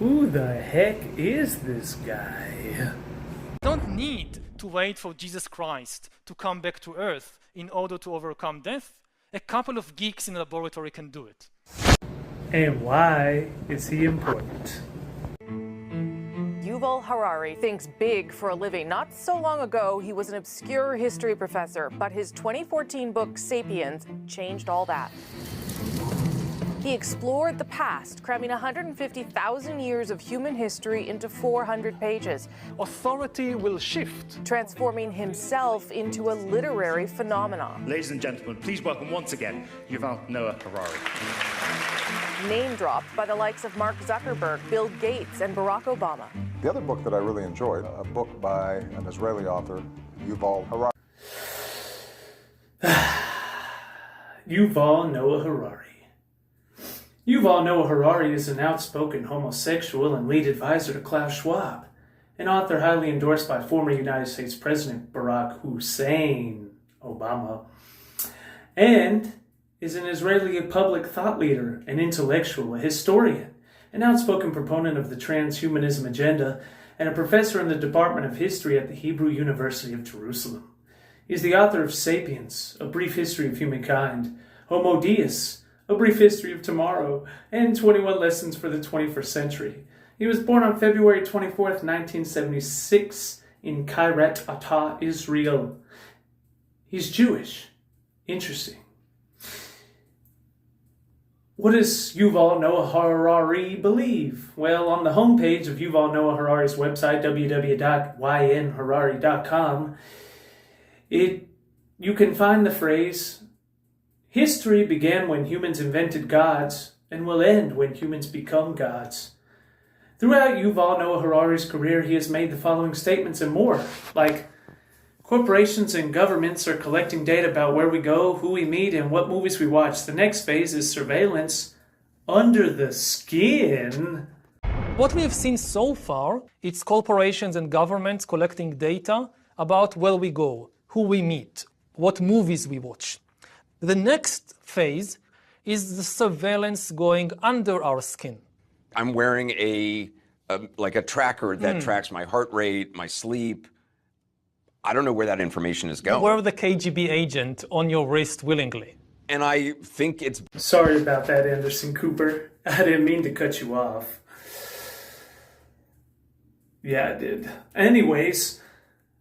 Who the heck is this guy? Don't need to wait for Jesus Christ to come back to earth in order to overcome death. A couple of geeks in a laboratory can do it. And why is he important? Yuval Harari thinks big for a living. Not so long ago, he was an obscure history professor, but his 2014 book, Sapiens, changed all that. He explored the past, cramming 150,000 years of human history into 400 pages. Authority will shift. Transforming himself into a literary phenomenon. Ladies and gentlemen, please welcome once again Yuval Noah Harari. Name dropped by the likes of Mark Zuckerberg, Bill Gates, and Barack Obama. The other book that I really enjoyed, a book by an Israeli author, Yuval Harari. Yuval Noah Harari. Yuval Noah Harari is an outspoken homosexual and lead advisor to Klaus Schwab, an author highly endorsed by former United States President Barack Hussein Obama, and is an Israeli public thought leader, an intellectual, a historian, an outspoken proponent of the transhumanism agenda, and a professor in the Department of History at the Hebrew University of Jerusalem. He is the author of Sapiens, A Brief History of Humankind, Homo Deus, A Brief History of Tomorrow, and 21 Lessons for the 21st Century. He was born on February 24th, 1976 in Kiryat Ata, Israel. He's Jewish. Interesting. What does Yuval Noah Harari believe? Well, on the homepage of Yuval Noah Harari's website, www.ynharari.com, you can find the phrase, "History began when humans invented gods and will end when humans become gods." Throughout Yuval Noah Harari's career, he has made the following statements and more, like, corporations and governments are collecting data about where we go, who we meet, and what movies we watch. The next phase is surveillance under the skin. What we have seen so far, it's corporations and governments collecting data about where we go, who we meet, what movies we watch. The next phase is the surveillance going under our skin. I'm wearing a tracker that tracks my heart rate, my sleep. I don't know where that information is going. Wear the KGB agent on your wrist willingly. And I think it's... Sorry about that, Anderson Cooper. I didn't mean to cut you off. Yeah, I did. Anyways,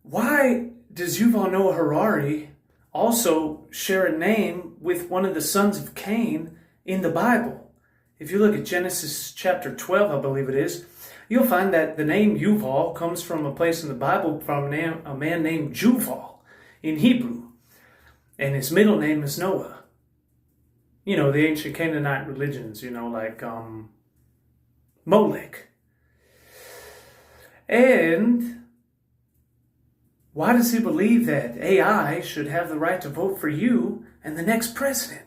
why does Yuval Noah Harari also share a name with one of the sons of Cain in the Bible? If you look at Genesis chapter 12, I believe it is, you'll find that the name Yuval comes from a place in the Bible from a man named Juval in Hebrew. And his middle name is Noah. You know, the ancient Canaanite religions, like Molech. And why does he believe that AI should have the right to vote for you and the next president?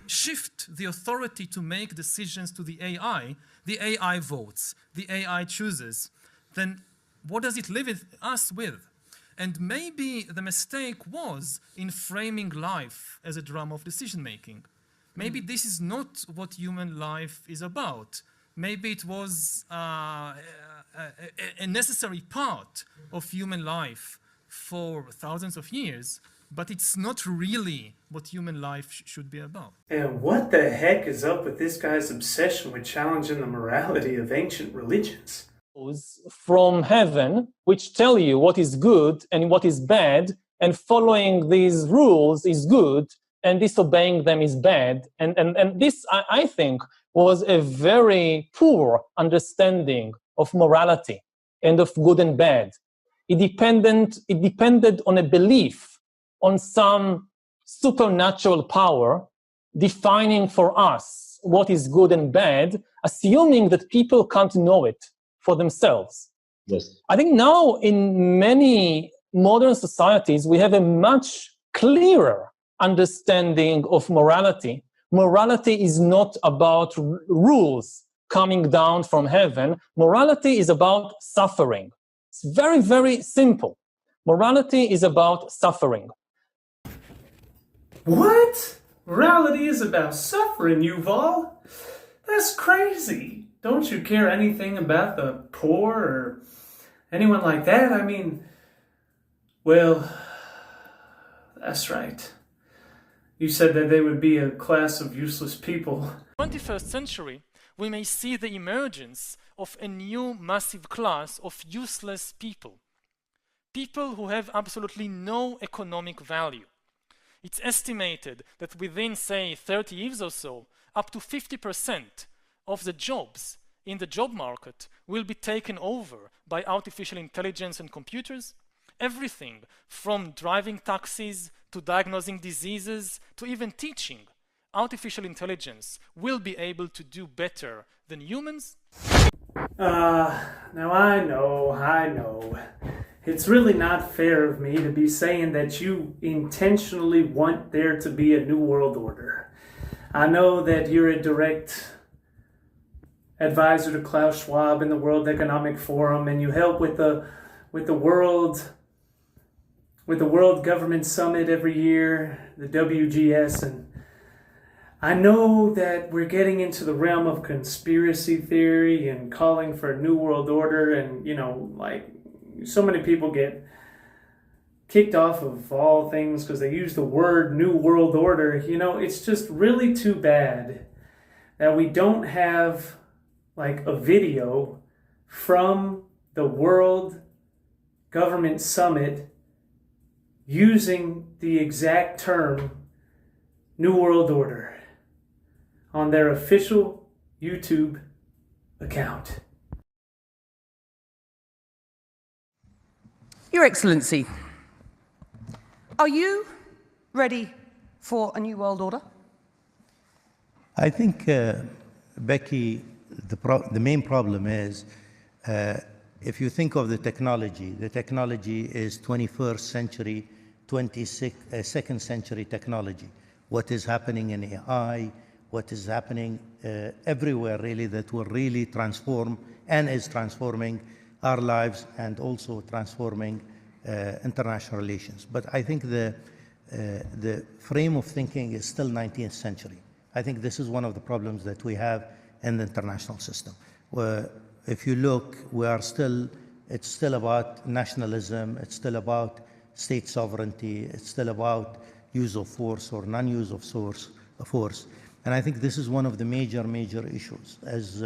Shift the authority to make decisions to the AI votes, the AI chooses, then what does it leave us with? And maybe the mistake was in framing life as a drama of decision-making. Maybe this is not what human life is about. Maybe it was a necessary part of human life for thousands of years, but it's not really what human life should be about. And what the heck is up with this guy's obsession with challenging the morality of ancient religions? From heaven, which tell you what is good and what is bad, and following these rules is good, and disobeying them is bad. And this, I think, was a very poor understanding of morality and of good and bad. It depended on a belief, on some supernatural power defining for us what is good and bad, assuming that people can't know it for themselves. Yes. I think now in many modern societies, we have a much clearer understanding of morality. Morality is not about rules coming down from heaven. Morality is about suffering. It's very, very simple. Morality is about suffering. What? Morality is about suffering, Yuval? That's crazy. don't you care anything about the poor or anyone like that? I mean, well, that's right. You said that they would be a class of useless people. 21st century, we may see the emergence of a new massive class of useless people. People who have absolutely no economic value. It's estimated that within, say, 30 years or so, up to 50% of the jobs in the job market will be taken over by artificial intelligence and computers. Everything from driving taxis to diagnosing diseases to even teaching. Artificial intelligence will be able to do better than humans. Now I know. It's really not fair of me to be saying that you intentionally want there to be a new world order. I know that you're a direct advisor to Klaus Schwab in the World Economic Forum, and you help with the World Government Summit every year, the WGS, and I know that we're getting into the realm of conspiracy theory and calling for a new world order, and like so many people get kicked off of all things because they use the word new world order. It's just really too bad that we don't have like a video from the World Government Summit using the exact term New World Order on their official YouTube account. Your Excellency, are you ready for a new world order? I think, Becky, the main problem is if you think of the technology is 21st century, 22nd century technology. What is happening in AI, what is happening everywhere really that will really transform and is transforming our lives and also transforming international relations. But I think the frame of thinking is still 19th century. I think this is one of the problems that we have in the international system. If you look, it's still about nationalism, it's still about state sovereignty, it's still about use of force or non-use of force. And I think this is one of the major issues as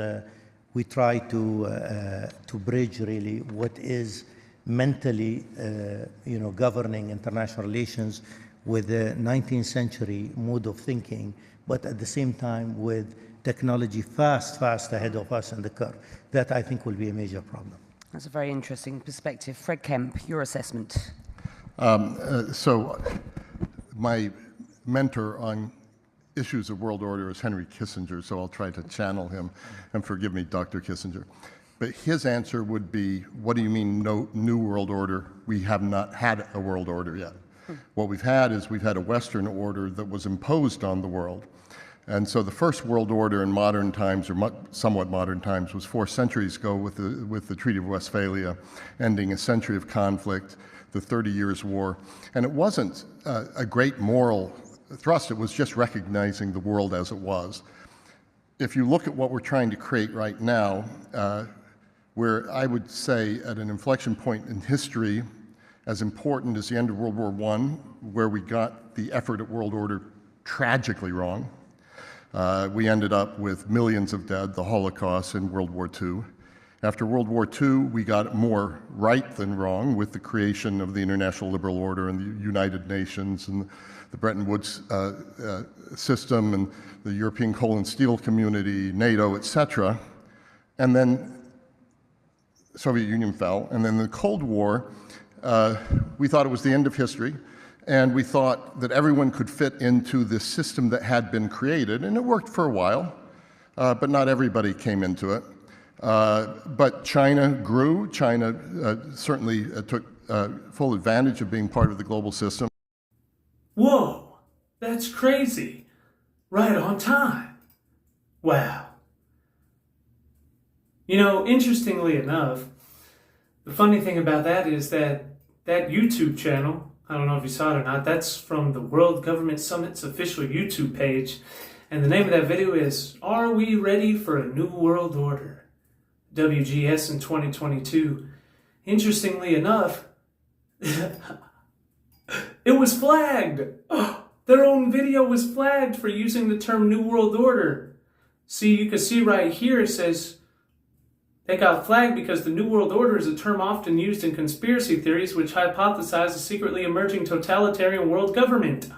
we try to bridge really what is mentally governing international relations with the 19th century mode of thinking, but at the same time with technology fast ahead of us in the curve. That I think will be a major problem. That's a very interesting perspective. Fred Kemp, your assessment. So my mentor on issues of world order is Henry Kissinger, so I'll try to channel him, and forgive me, Dr. Kissinger. But his answer would be, what do you mean no new world order? We have not had a world order yet. What we've had is we've had a Western order that was imposed on the world. And so the first world order in modern times, or somewhat modern times, was 4 centuries ago with the Treaty of Westphalia, ending a century of conflict, the 30 Years' War. And it wasn't a great moral thrust, it was just recognizing the world as it was. If you look at what we're trying to create right now, we're, I would say, at an inflection point in history as important as the end of World War I, where we got the effort at world order tragically wrong. We ended up with millions of dead, the Holocaust in World War II. After World War II, we got more right than wrong with the creation of the International Liberal Order and the United Nations and the Bretton Woods system and the European Coal and Steel Community, NATO, etc. And then the Soviet Union fell. And then the Cold War, we thought it was the end of history. And we thought that everyone could fit into this system that had been created, and it worked for a while, but not everybody came into it. But China grew. China certainly took full advantage of being part of the global system. Whoa, that's crazy. Right on time. Wow. Interestingly enough, the funny thing about that is that YouTube channel, I don't know if you saw it or not, that's from the World Government Summit's official YouTube page. And the name of that video is, Are We Ready for a New World Order? WGS in 2022. Interestingly enough, it was flagged. Their own video was flagged for using the term New World Order. See, you can see right here it says they got flagged because the New World Order is a term often used in conspiracy theories which hypothesize a secretly emerging totalitarian world government.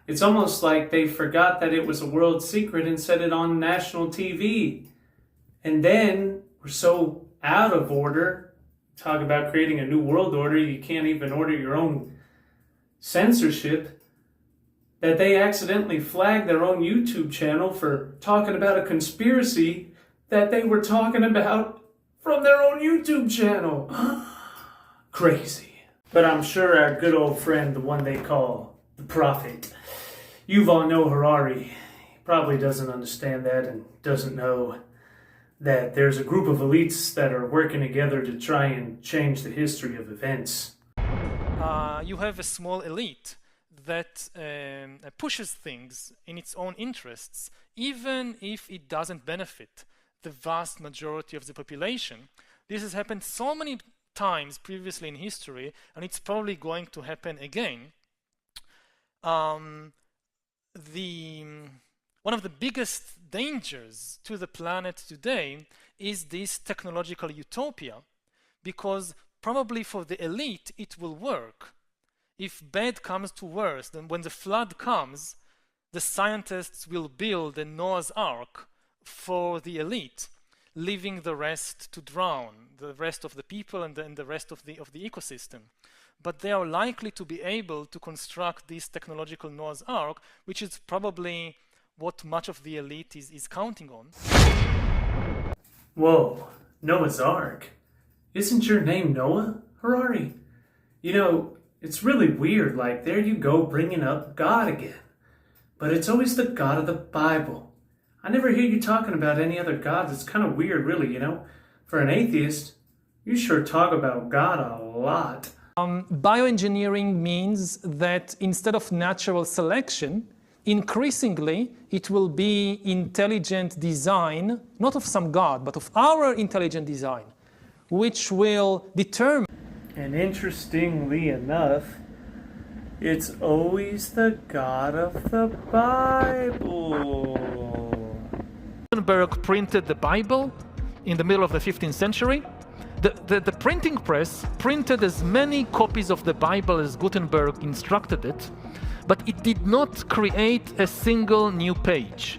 It's almost like they forgot that it was a world secret and said it on national TV. And then we're so out of order. Talk about creating a new world order. You can't even order your own censorship. That they accidentally flagged their own YouTube channel for talking about a conspiracy that they were talking about from their own YouTube channel. Crazy. But I'm sure our good old friend, the one they call the prophet, Yuval Noah Harari, he probably doesn't understand that and doesn't know that there's a group of elites that are working together to try and change the history of events. You have a small elite that pushes things in its own interests, even if it doesn't benefit the vast majority of the population. This has happened so many times previously in history, and it's probably going to happen again. One of the biggest dangers to the planet today is this technological utopia, because probably for the elite it will work. If bad comes to worse, then when the flood comes, the scientists will build a Noah's Ark for the elite, leaving the rest to drown, the rest of the people and the rest of the ecosystem. But they are likely to be able to construct this technological Noah's Ark, which is probably what much of the elite is counting on. Whoa, Noah's Ark? Isn't your name Noah, Harari? You know, it's really weird, like there you go bringing up God again. But it's always the God of the Bible. I never hear you talking about any other gods. It's kind of weird, really, you know? For an atheist, you sure talk about God a lot. Bioengineering means that instead of natural selection, increasingly it will be intelligent design, not of some God, but of our intelligent design, which will determine. And interestingly enough, it's always the God of the Bible. Gutenberg printed the Bible in the middle of the 15th century. The printing press printed as many copies of the Bible as Gutenberg instructed it, but it did not create a single new page.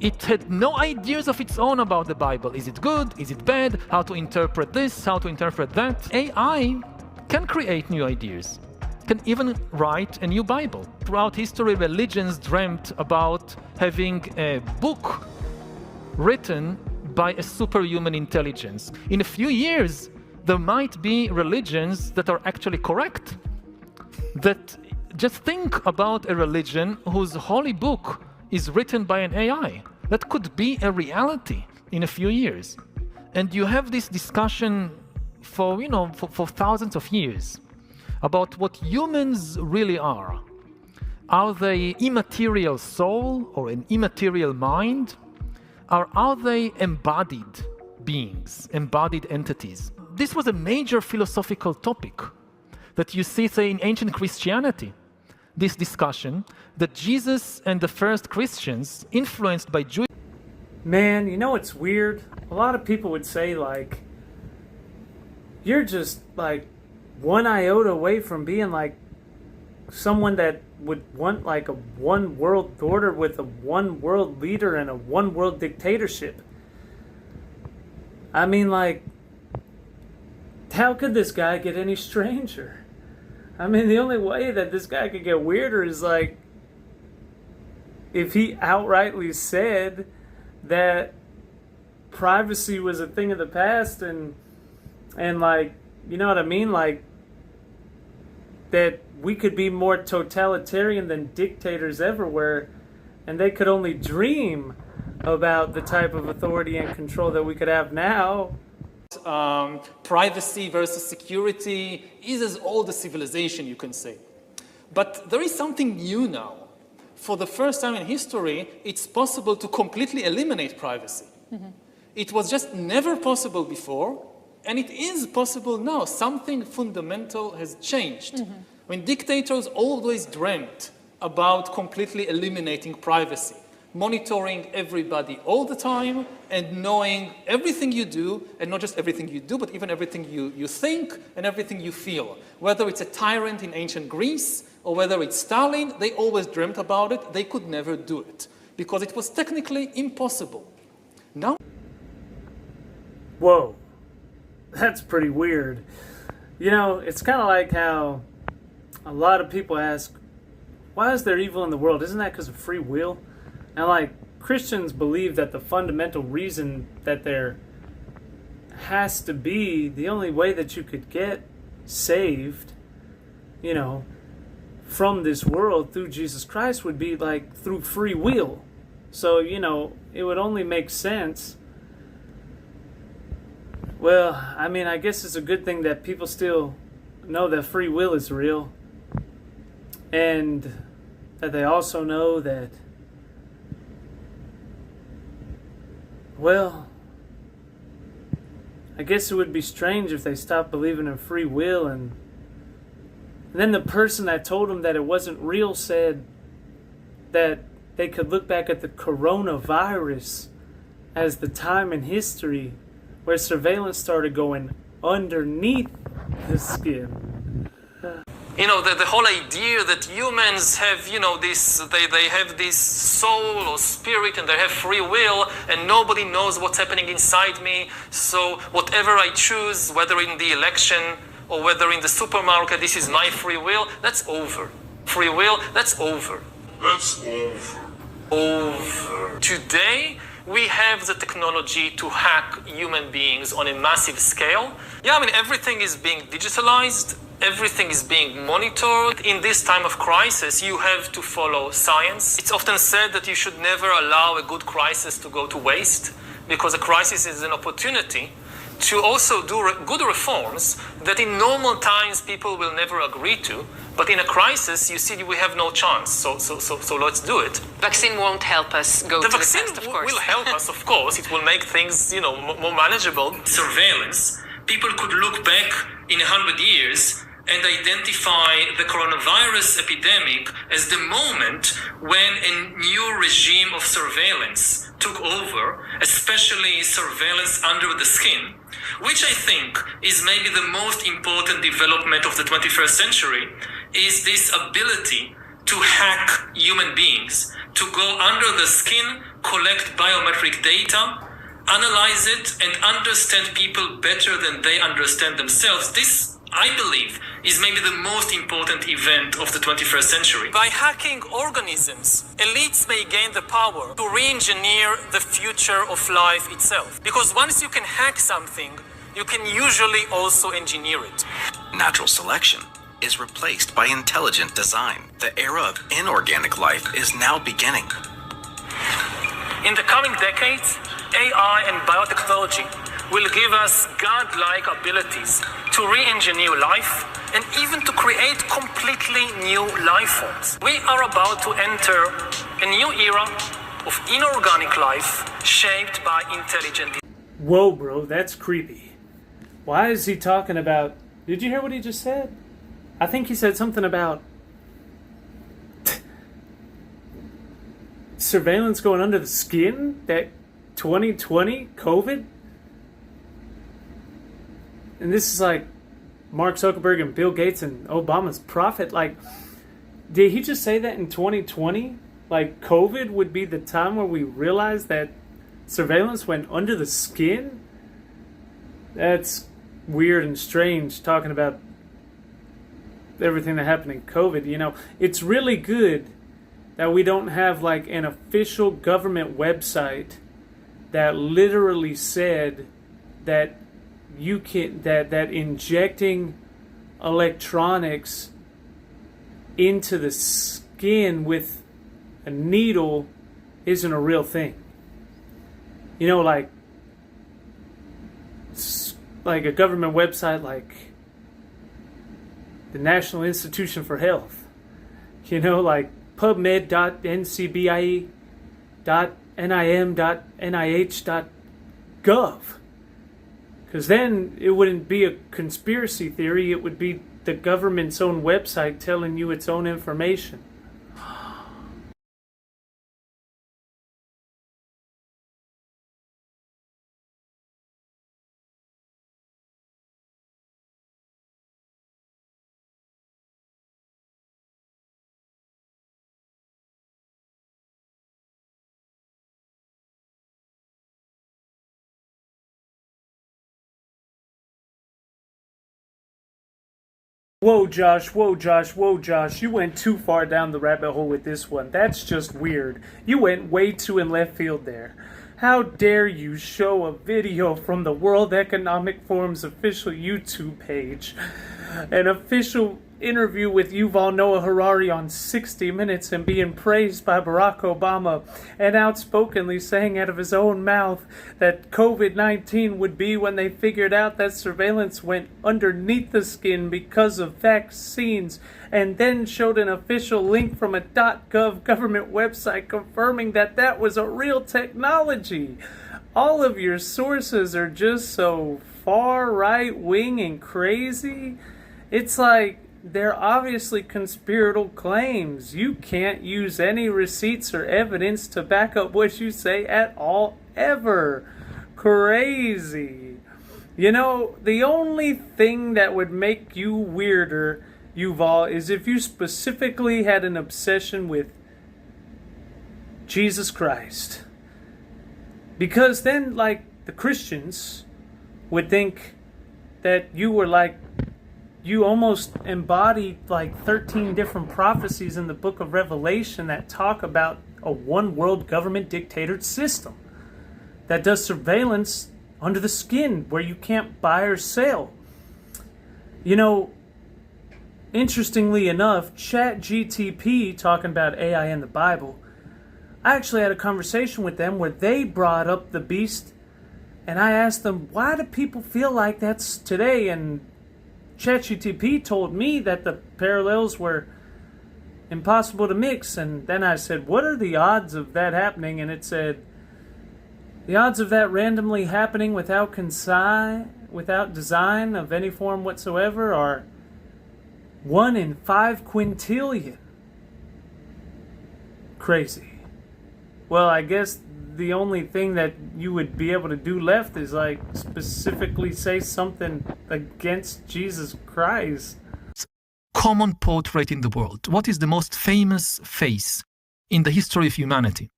It had no ideas of its own about the Bible. Is it good? Is it bad? How to interpret this? How to interpret that? AI can create new ideas, can even write a new Bible. Throughout history, religions dreamt about having a book written by a superhuman intelligence. In a few years, there might be religions that are actually correct. That just think about a religion whose holy book is written by an AI. That could be a reality in a few years. And you have this discussion for thousands of years about what humans really are. Are they immaterial soul or an immaterial mind? Or are they embodied beings, embodied entities? This was a major philosophical topic that you see, say, in ancient Christianity. This discussion that Jesus and the first Christians, influenced by Jewish... Man, you know what's weird? A lot of people would say, like, you're just, like, one iota away from being, like, someone that would want, like, a one world order with a one world leader and a one world dictatorship. I mean, like, how could this guy get any stranger? I mean, the only way that this guy could get weirder is, like, if he outrightly said that privacy was a thing of the past and like, you know what I mean? Like, that we could be more totalitarian than dictators everywhere, and they could only dream about the type of authority and control that we could have now. Privacy versus security is as old as civilization, you can say. But there is something new now. for the first time in history, it's possible to completely eliminate privacy. It was just never possible before, and it is possible now. Something fundamental has changed. When dictators always dreamt about completely eliminating privacy, monitoring everybody all the time, and knowing everything you do, and not just everything you do, but even everything you think and everything you feel. Whether it's a tyrant in ancient Greece, or whether it's Stalin, they always dreamt about it. They could never do it, because it was technically impossible. Now, Whoa, that's pretty weird. You know, it's kind of like how a lot of people ask, why is there evil in the world? Isn't that because of free will? And like, Christians believe that the fundamental reason that there has to be, the only way that you could get saved, you know, from this world through Jesus Christ would be like through free will. So, you know, it would only make sense. Well, I mean, I guess it's a good thing that people still know that free will is real. And that they also know that, well, I guess it would be strange if they stopped believing in free will, and then the person that told them that it wasn't real said that they could look back at the coronavirus as the time in history where surveillance started going underneath the skin. you know, the whole idea that humans have, you know, this, they have this soul or spirit and they have free will and nobody knows what's happening inside me. So whatever I choose, whether in the election or whether in the supermarket, this is my free will, that's over. Free will, that's over. That's over. Over. Today, we have the technology to hack human beings on a massive scale. Yeah, I mean, everything is being digitalized. Everything is being monitored. In this time of crisis, you have to follow science. It's often said that you should never allow a good crisis to go to waste, because a crisis is an opportunity to also do good reforms that in normal times people will never agree to. But in a crisis, you see, we have no chance. So let's do it. Vaccine won't help us go to the test, of course. Will help us, of course. It will make things, you know, more manageable. Surveillance. People could look back in 100 years and identify the coronavirus epidemic as the moment when a new regime of surveillance took over, especially surveillance under the skin, which I think is maybe the most important development of the 21st century, is this ability to hack human beings, to go under the skin, collect biometric data, analyze it, and understand people better than they understand themselves. This, I believe, is maybe the most important event of the 21st century. By hacking organisms, elites may gain the power to re-engineer the future of life itself. Because once you can hack something, you can usually also engineer it. Natural selection is replaced by intelligent design. The era of inorganic life is now beginning. In the coming decades, AI and biotechnology will give us godlike abilities to re-engineer life and even to create completely new life forms. We are about to enter a new era of inorganic life shaped by intelligent. Whoa, bro, that's creepy. Why is he talking about... Did you hear what he just said? I think he said something about surveillance going under the skin? That 2020 COVID? And this is like Mark Zuckerberg and Bill Gates and Obama's prophet. Like, did he just say that in 2020? Like, COVID would be the time where we realize that surveillance went under the skin? That's weird and strange, talking about everything that happened in COVID. You know, it's really good that we don't have like an official government website that literally said that you can that injecting electronics into the skin with a needle isn't a real thing. You know, like a government website like the National Institution for Health. You know, like pubmed.ncbie.nim.nih.gov. Because then it wouldn't be a conspiracy theory, it would be the government's own website telling you its own information. Whoa, Josh, you went too far down the rabbit hole with this one. That's just weird. You went way too in left field there. How dare you show a video from the World Economic Forum's official YouTube page, an official interview with Yuval Noah Harari on 60 Minutes, and being praised by Barack Obama, and outspokenly saying out of his own mouth that COVID-19 would be when they figured out that surveillance went underneath the skin because of vaccines, and then showed an official link from a .gov government website confirming that that was a real technology. All of your sources are just so far right-wing and crazy. It's like they're obviously conspiratorial claims. You can't use any receipts or evidence to back up what you say at all, ever. Crazy. You know, the only thing that would make you weirder, Yuval, is if you specifically had an obsession with Jesus Christ. Because then, like, the Christians would think that you were like, you almost embodied like 13 different prophecies in the book of Revelation that talk about a one world government dictator system that does surveillance under the skin where you can't buy or sell. You know, interestingly enough, ChatGTP, talking about AI in the Bible, I actually had a conversation with them where they brought up the beast, and I asked them, why do people feel like that's today? And ChatGTP told me that the parallels were impossible to mix, and then I said, what are the odds of that happening? And it said, the odds of that randomly happening without design of any form whatsoever are 1 in 5 quintillion. Crazy. Well, I guess the only thing that you would be able to do left is like specifically say something against Jesus Christ. Common portrait in the world. What is the most famous face in the history of humanity?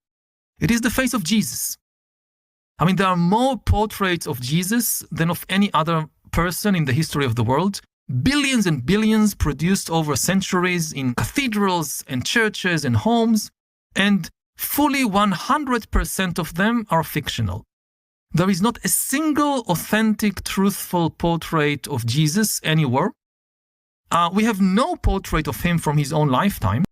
It is the face of Jesus. I mean, there are more portraits of Jesus than of any other person in the history of the world. Billions and billions produced over centuries in cathedrals and churches and homes, and fully 100% of them are fictional. There is not a single authentic, truthful portrait of Jesus anywhere. We have no portrait of him from his own lifetime.